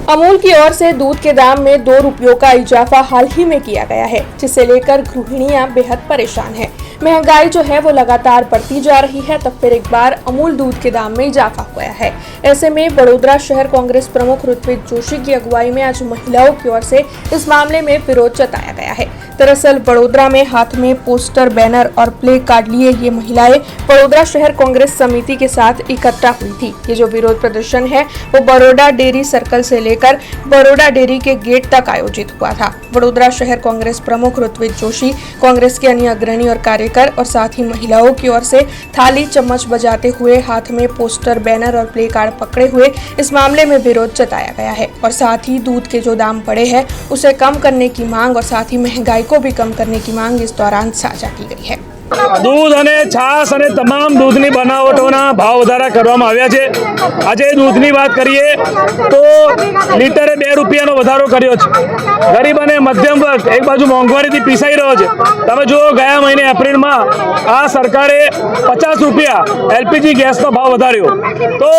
अमूल की ओर से दूध के दाम में 2 रुपयों का इजाफा हाल ही में किया गया है, जिसे लेकर गृहिणियां बेहद परेशान हैं। महंगाई जो है वो लगातार बढ़ती जा रही है, तब फिर एक बार अमूल दूध के दाम में इजाफा हुआ है। ऐसे में बड़ोदरा शहर कांग्रेस प्रमुख ऋत्विक जोशी की अगुवाई में आज महिलाओं की ओर से इस मामले में विरोध जताया गया है। दरअसल बड़ोदरा में हाथ में पोस्टर, बैनर और प्ले कार्ड लिए ये महिलाएं बड़ोदरा शहर कांग्रेस समिति के साथ इकट्ठा हुई थी। ये जो विरोध प्रदर्शन है वो बड़ोदा डेयरी सर्कल से लेकर बड़ोदा डेयरी के गेट तक आयोजित हुआ था। बड़ोदरा शहर कांग्रेस प्रमुख ऋत्विक जोशी, कांग्रेस के अन्य अग्रणी और कार्यकर और साथ ही महिलाओं की ओर से थाली चम्मच बजाते हुए हाथ में पोस्टर, बैनर और प्ले कार्ड पकड़े हुए इस मामले में विरोध जताया गया है और साथ ही दूध के जो दाम बढ़े हैं उसे कम करने की मांग और साथ ही महंगाई को भी कम करने की मांग इस दौरान साझा की गई है। दूध અને છાશ અને તમામ દૂધની બનાવટોના ભાવ વધારા કરવામાં આવ્યા છે। આજે દૂધની વાત કરીએ તો લીટરે 2 રૂપિયાનો વધારો કર્યો છે। ગરીબ અને મધ્યમ વર્ગ એક બાજુ મોંઘવારીથી પીસાઈ રહ્યો છે। તમે જુઓ, ગયા મહિને એપ્રિલમાં આ સરકારે 50 રૂપિયા એલપીજી ગેસનો ભાવ વધાર્યો તો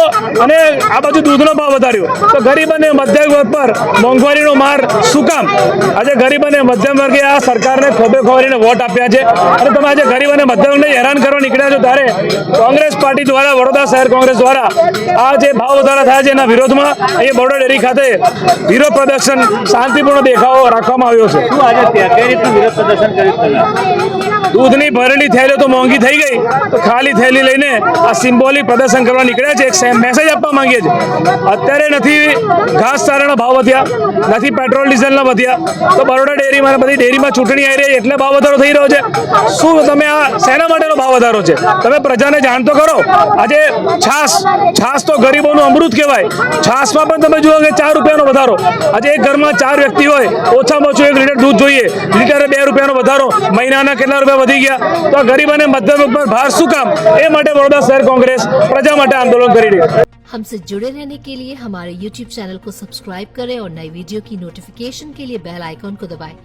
અને આ બાજુ દૂધનો ભાવ વધાર્યો તો ગરીબ અને મધ્યમ વર્ગ પર મોંઘવારીનો માર શું કામ? આજે ગરીબ અને મધ્યમ વર્ગે આ સરકારને ખોબે ખોરીને વોટ આપ્યા છે અને તમે આજે गरीब और मध्यम ने हैरान करवा निकळ्या छो त्यारे कांग्रेस पार्टी द्वारा वडोदरा शहर कांग्रेस द्वारा आ जे भाव વધારા થયા છે એના વિરોધમાં અહીં બરોડા ડેરી ખાતે વિરોધ પ્રદર્શન શાંતિપૂર્ણ દેખાવો રાખવામાં આવ્યો છે। શું આજે કઈ રીતનું વિરોધ પ્રદર્શન કર્યું તમે? दूधनी भरेली थैली तो मोंघी थई गई तो खाली थैली लईने आ सिम्बोलिक प्रदर्शन करवा निकळ्या छे। एक मेसेज आपवा मांगीए छे। अत्यारे नथी घासचाराना भाव वध्या, नथी पेट्रोल डीजलना वध्या तो बरोड़ा डेरी में बधी डेरीमां चूंटणी आई रही એટલે ભાવ વધારો થઈ રહ્યો છે। શું તમે આ શેના માટેનો ભાવ વધારો છે? તમે પ્રજાને જાણ તો કરો। આજે છાસ તો ગરીબોનું અમૃત કહેવાય। છાસમાં પણ તમે જુઓ કે 4 રૂપિયાનો વધારો। આજે એક ઘરમાં 4 વ્યક્તિ હોય, ઓછામાં ઓછું 1 લીટર दूध જોઈએ, લીટરે 2 રૂપિયાનો વધારો, મહિનાના કેટલા રૂપિયા વધી ગયા? તો ગરીબ અને મધ્યમ વર્ગ પર ભાર શું કામ? એ માટે बड़ोदा शहर कांग्रेस प्रजा માટે आंदोलन કરી રહી है। हमसे जुड़े रहने के लिए हमारे YouTube चैनल को सब्सक्राइब करें और नई वीडियो की नोटिफिकेशन के लिए बेल आइकॉन को दबाएं।